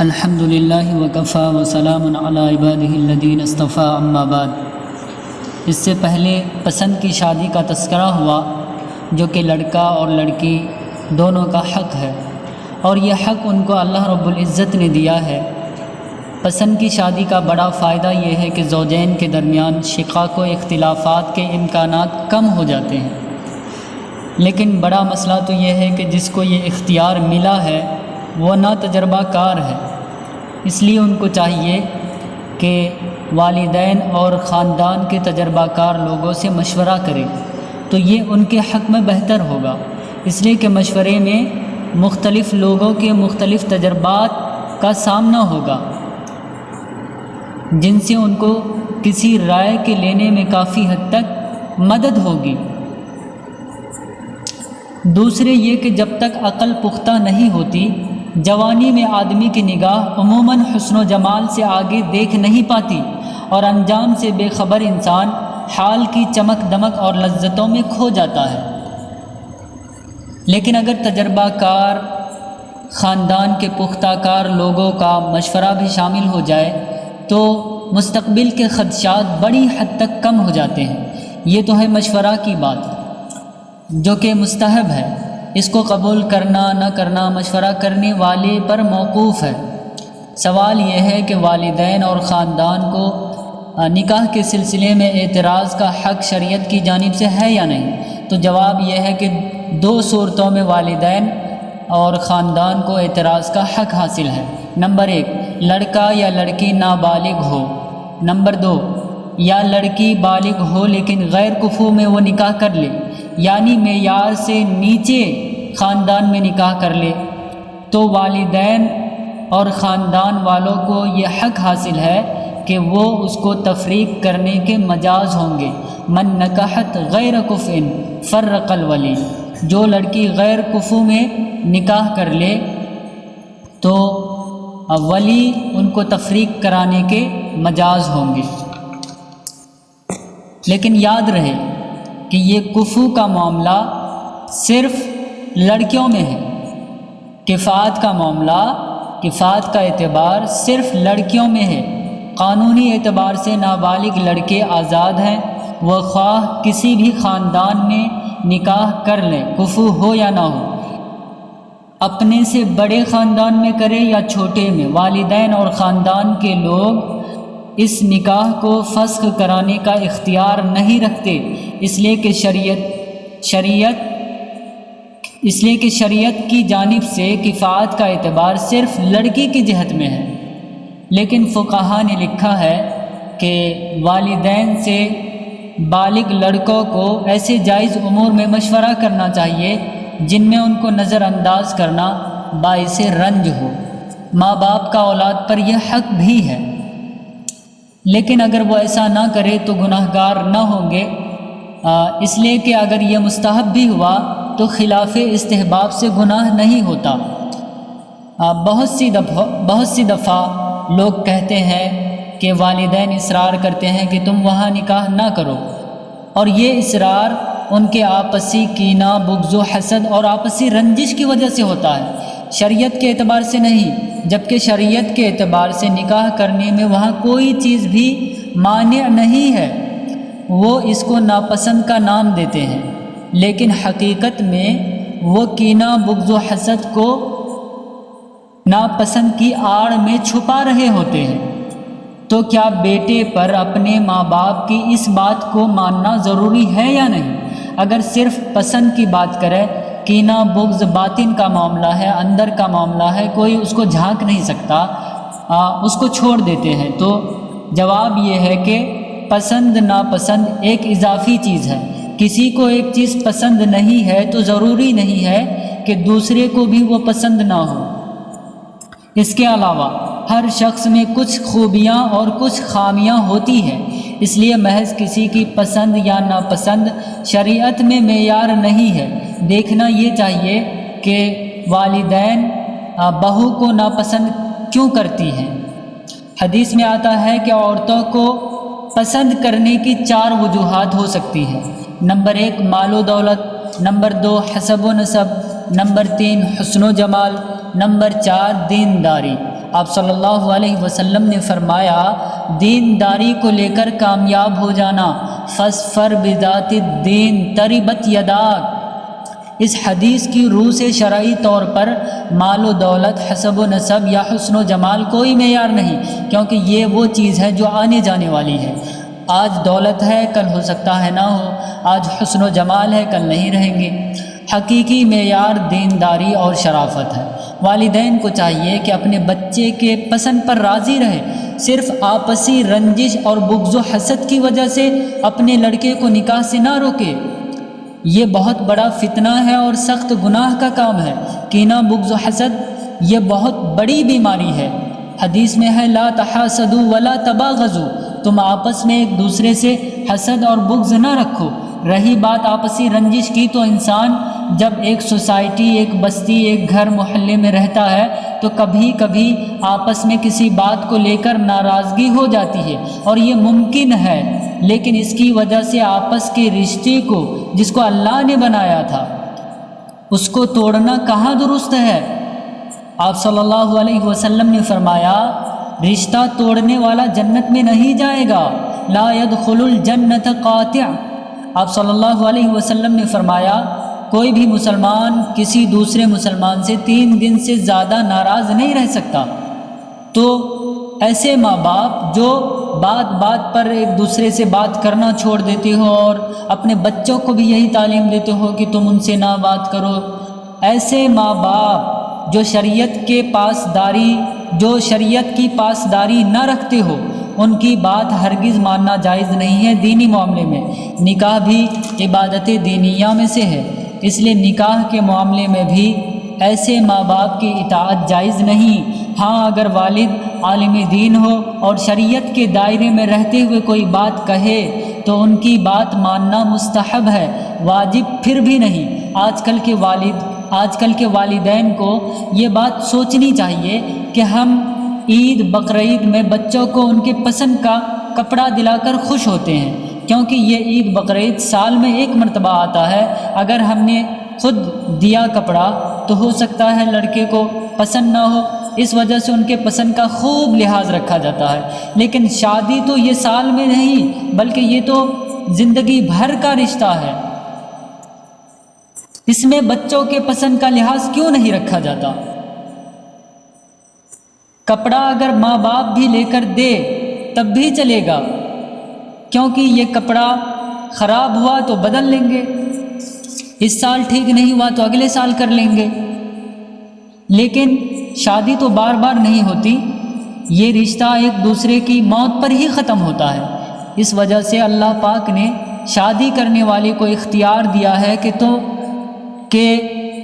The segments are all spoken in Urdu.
الحمد للہ وکفا وسلام علی عبادہ الذین اصطفیٰ اما بعد۔ اس سے پہلے پسند کی شادی کا تذکرہ ہوا، جو کہ لڑکا اور لڑکی دونوں کا حق ہے، اور یہ حق ان کو اللہ رب العزت نے دیا ہے۔ پسند کی شادی کا بڑا فائدہ یہ ہے کہ زوجین کے درمیان شقاق و اختلافات کے امکانات کم ہو جاتے ہیں، لیکن بڑا مسئلہ تو یہ ہے کہ جس کو یہ اختیار ملا ہے وہ نا تجربہ کار ہے۔ اس لیے ان کو چاہیے کہ والدین اور خاندان کے تجربہ کار لوگوں سے مشورہ کریں، تو یہ ان کے حق میں بہتر ہوگا، اس لیے کہ مشورے میں مختلف لوگوں کے مختلف تجربات کا سامنا ہوگا، جن سے ان کو کسی رائے کے لینے میں کافی حد تک مدد ہوگی۔ دوسرے یہ کہ جب تک عقل پختہ نہیں ہوتی، جوانی میں آدمی کی نگاہ عموماً حسن و جمال سے آگے دیکھ نہیں پاتی، اور انجام سے بے خبر انسان حال کی چمک دمک اور لذتوں میں کھو جاتا ہے۔ لیکن اگر تجربہ کار خاندان کے پختہ کار لوگوں کا مشورہ بھی شامل ہو جائے تو مستقبل کے خدشات بڑی حد تک کم ہو جاتے ہیں۔ یہ تو ہے مشورہ کی بات، جو کہ مستحب ہے، اس کو قبول کرنا نہ کرنا مشورہ کرنے والے پر موقوف ہے۔ سوال یہ ہے کہ والدین اور خاندان کو نکاح کے سلسلے میں اعتراض کا حق شریعت کی جانب سے ہے یا نہیں؟ تو جواب یہ ہے کہ دو صورتوں میں والدین اور خاندان کو اعتراض کا حق حاصل ہے۔ نمبر 1، لڑکا یا لڑکی نابالغ ہو۔ نمبر 2، یا لڑکی بالغ ہو لیکن غیر کفو میں وہ نکاح کر لے، یعنی معیار سے نیچے خاندان میں نکاح کر لے، تو والدین اور خاندان والوں کو یہ حق حاصل ہے کہ وہ اس کو تفریق کرنے کے مجاز ہوں گے۔ من نکحت غیر کفء فرق الولی، جو لڑکی غیر کفو میں نکاح کر لے تو ولی ان کو تفریق کرانے کے مجاز ہوں گے۔ لیکن یاد رہے کہ یہ کفو کا معاملہ صرف لڑکیوں میں ہے، کفات کا معاملہ، کفات کا اعتبار صرف لڑکیوں میں ہے۔ قانونی اعتبار سے نابالغ لڑکے آزاد ہیں، وہ خواہ کسی بھی خاندان میں نکاح کر لیں، کفو ہو یا نہ ہو، اپنے سے بڑے خاندان میں کرے یا چھوٹے میں۔ والدین اور خاندان کے لوگ اس نکاح کو فسخ کرانے کا اختیار نہیں رکھتے، اس لیے کہ شریعت کی جانب سے کفایت کا اعتبار صرف لڑکی کی جہت میں ہے۔ لیکن فقہا نے لکھا ہے کہ والدین سے بالغ لڑکوں کو ایسے جائز امور میں مشورہ کرنا چاہیے جن میں ان کو نظر انداز کرنا باعث رنج ہو۔ ماں باپ کا اولاد پر یہ حق بھی ہے، لیکن اگر وہ ایسا نہ کرے تو گناہ گار نہ ہوں گے، اس لیے کہ اگر یہ مستحب بھی ہوا تو خلاف استحباب سے گناہ نہیں ہوتا۔ بہت سی دفعہ لوگ کہتے ہیں کہ والدین اصرار کرتے ہیں کہ تم وہاں نکاح نہ کرو، اور یہ اصرار ان کے آپسی کینہ، بغض و حسد اور آپسی رنجش کی وجہ سے ہوتا ہے، شریعت کے اعتبار سے نہیں۔ جبکہ شریعت کے اعتبار سے نکاح کرنے میں وہاں کوئی چیز بھی مانع نہیں ہے، وہ اس کو ناپسند کا نام دیتے ہیں، لیکن حقیقت میں وہ کینہ، بغض و حسد کو ناپسند کی آڑ میں چھپا رہے ہوتے ہیں۔ تو کیا بیٹے پر اپنے ماں باپ کی اس بات کو ماننا ضروری ہے یا نہیں؟ اگر صرف پسند کی بات کرے، کینہ بغض باطن کا معاملہ ہے، اندر کا معاملہ ہے، کوئی اس کو جھانک نہیں سکتا، اس کو چھوڑ دیتے ہیں، تو جواب یہ ہے کہ پسند ناپسند ایک اضافی چیز ہے۔ کسی کو ایک چیز پسند نہیں ہے تو ضروری نہیں ہے کہ دوسرے کو بھی وہ پسند نہ ہو۔ اس کے علاوہ ہر شخص میں کچھ خوبیاں اور کچھ خامیاں ہوتی ہیں، اس لیے محض کسی کی پسند یا ناپسند شریعت میں معیار نہیں ہے۔ دیکھنا یہ چاہیے کہ والدین بہو کو ناپسند کیوں کرتی ہیں۔ حدیث میں آتا ہے کہ عورتوں کو پسند کرنے کی 4 وجوہات ہو سکتی ہیں۔ نمبر 1، مال و دولت، نمبر 2، حسب و نسب، نمبر 3، حسن و جمال، نمبر 4، دینداری۔ آپ صلی اللہ علیہ وسلم نے فرمایا، دینداری کو لے کر کامیاب ہو جانا، فاظفر بذات الدین تربت یداک۔ اس حدیث کی روح سے شرعی طور پر مال و دولت، حسب و نسب یا حسن و جمال کوئی معیار نہیں، کیونکہ یہ وہ چیز ہے جو آنے جانے والی ہے۔ آج دولت ہے، کل ہو سکتا ہے نہ ہو، آج حسن و جمال ہے، کل نہیں رہیں گے۔ حقیقی معیار دینداری اور شرافت ہے۔ والدین کو چاہیے کہ اپنے بچے کے پسند پر راضی رہے، صرف آپسی رنجش اور بغض و حسد کی وجہ سے اپنے لڑکے کو نکاح سے نہ روکے۔ یہ بہت بڑا فتنہ ہے اور سخت گناہ کا کام ہے۔ کینہ، بغض و حسد یہ بہت بڑی بیماری ہے۔ حدیث میں ہے، لا تحاسدوا ولا تباغضوا، تم آپس میں ایک دوسرے سے حسد اور بغض نہ رکھو۔ رہی بات آپسی رنجش کی، تو انسان جب ایک سوسائٹی، ایک بستی، ایک گھر، محلے میں رہتا ہے تو کبھی کبھی آپس میں کسی بات کو لے کر ناراضگی ہو جاتی ہے، اور یہ ممکن ہے، لیکن اس کی وجہ سے آپس کے رشتے کو، جس کو اللہ نے بنایا تھا، اس کو توڑنا کہاں درست ہے؟ آپ صلی اللہ علیہ وسلم نے فرمایا، رشتہ توڑنے والا جنت میں نہیں جائے گا، لا يدخل الجنت قاطع۔ آپ صلی اللہ علیہ وسلم نے فرمایا، کوئی بھی مسلمان کسی دوسرے مسلمان سے 3 دن سے زیادہ ناراض نہیں رہ سکتا۔ تو ایسے ماں باپ جو بات بات پر ایک دوسرے سے بات کرنا چھوڑ دیتے ہو اور اپنے بچوں کو بھی یہی تعلیم دیتے ہو کہ تم ان سے نہ بات کرو، ایسے ماں باپ جو شریعت کی پاسداری نہ رکھتے ہو، ان کی بات ہرگز ماننا جائز نہیں ہے۔ دینی معاملے میں نکاح بھی عبادت دینیہ میں سے ہے، اس لیے نکاح کے معاملے میں بھی ایسے ماں باپ کی اطاعت جائز نہیں۔ ہاں، اگر والد عالم دین ہو اور شریعت کے دائرے میں رہتے ہوئے کوئی بات کہے تو ان کی بات ماننا مستحب ہے، واجب پھر بھی نہیں۔ آج کل کے والدین کو یہ بات سوچنی چاہیے کہ ہم عید بقرعید میں بچوں کو ان کے پسند کا کپڑا دلا کر خوش ہوتے ہیں، کیونکہ یہ عید بقرعید سال میں 1 مرتبہ آتا ہے۔ اگر ہم نے خود دیا کپڑا تو ہو سکتا ہے لڑکے کو پسند نہ ہو، اس وجہ سے ان کے پسند کا خوب لحاظ رکھا جاتا ہے۔ لیکن شادی تو یہ سال میں نہیں، بلکہ یہ تو زندگی بھر کا رشتہ ہے، اس میں بچوں کے پسند کا لحاظ کیوں نہیں رکھا جاتا؟ کپڑا اگر ماں باپ بھی لے کر دے تب بھی چلے گا، کیونکہ یہ کپڑا خراب ہوا تو بدل لیں گے، اس سال ٹھیک نہیں ہوا تو اگلے سال کر لیں گے۔ لیکن شادی تو بار بار نہیں ہوتی، یہ رشتہ ایک دوسرے کی موت پر ہی ختم ہوتا ہے۔ اس وجہ سے اللہ پاک نے شادی کرنے والے کو اختیار دیا ہے کہ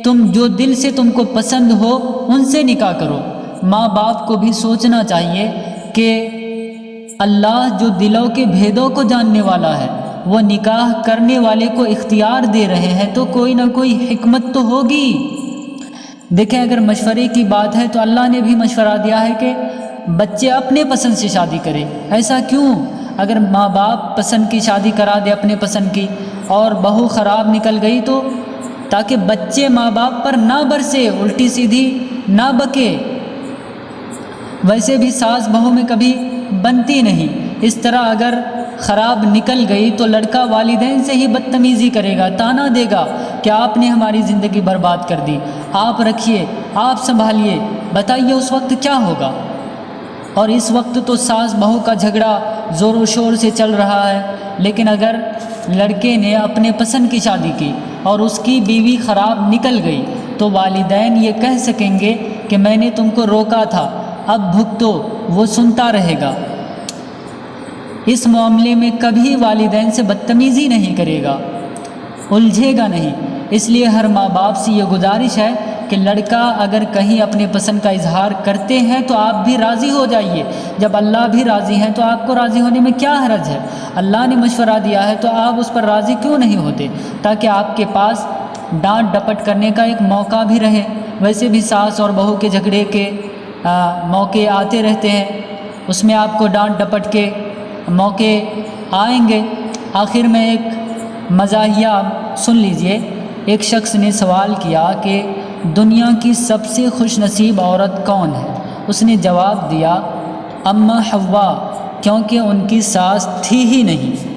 تم جو دل سے تم کو پسند ہو ان سے نکاح کرو۔ ماں باپ کو بھی سوچنا چاہیے کہ اللہ جو دلوں کے بھیدوں کو جاننے والا ہے، وہ نکاح کرنے والے کو اختیار دے رہے ہیں تو کوئی نہ کوئی حکمت تو ہوگی۔ دیکھیں، اگر مشورے کی بات ہے تو اللہ نے بھی مشورہ دیا ہے کہ بچے اپنے پسند سے شادی کریں۔ ایسا کیوں؟ اگر ماں باپ پسند کی شادی کرا دے اپنے پسند کی اور بہو خراب نکل گئی تو تاکہ بچے ماں باپ پر نہ برسے، الٹی سیدھی نہ بکے۔ ویسے بھی ساس بہو میں کبھی بنتی نہیں، اس طرح اگر خراب نکل گئی تو لڑکا والدین سے ہی بدتمیزی کرے گا، تانا دے گا کہ آپ نے ہماری زندگی برباد کر دی، آپ رکھیے، آپ سنبھالیے۔ بتائیے اس وقت کیا ہوگا؟ اور اس وقت تو ساس بہو کا جھگڑا زور و شور سے چل رہا ہے، لیکن اگر لڑکے نے اپنے پسند کی شادی کی اور اس کی بیوی خراب نکل گئی تو والدین یہ کہہ سکیں گے کہ میں نے تم کو روکا تھا، اب بھگتو، وہ سنتا رہے گا۔ اس معاملے میں کبھی والدین سے بدتمیزی نہیں کرے گا، الجھے گا نہیں۔ اس لیے ہر ماں باپ سے یہ گزارش ہے کہ لڑکا اگر کہیں اپنے پسند کا اظہار کرتے ہیں تو آپ بھی راضی ہو جائیے۔ جب اللہ بھی راضی ہیں تو آپ کو راضی ہونے میں کیا حرج ہے؟ اللہ نے مشورہ دیا ہے تو آپ اس پر راضی کیوں نہیں ہوتے، تاکہ آپ کے پاس ڈانٹ ڈپٹ کرنے کا ایک موقع بھی رہے۔ ویسے بھی ساس اور بہو کے جھگڑے کے موقع آتے رہتے ہیں، اس میں آپ کو ڈانٹ ڈپٹ کے موقع آئیں گے۔ آخر میں ایک مزاحیہ سن لیجئے۔ ایک شخص نے سوال کیا کہ دنیا کی سب سے خوش نصیب عورت کون ہے؟ اس نے جواب دیا، اما حوا، کیونکہ ان کی ساس تھی ہی نہیں۔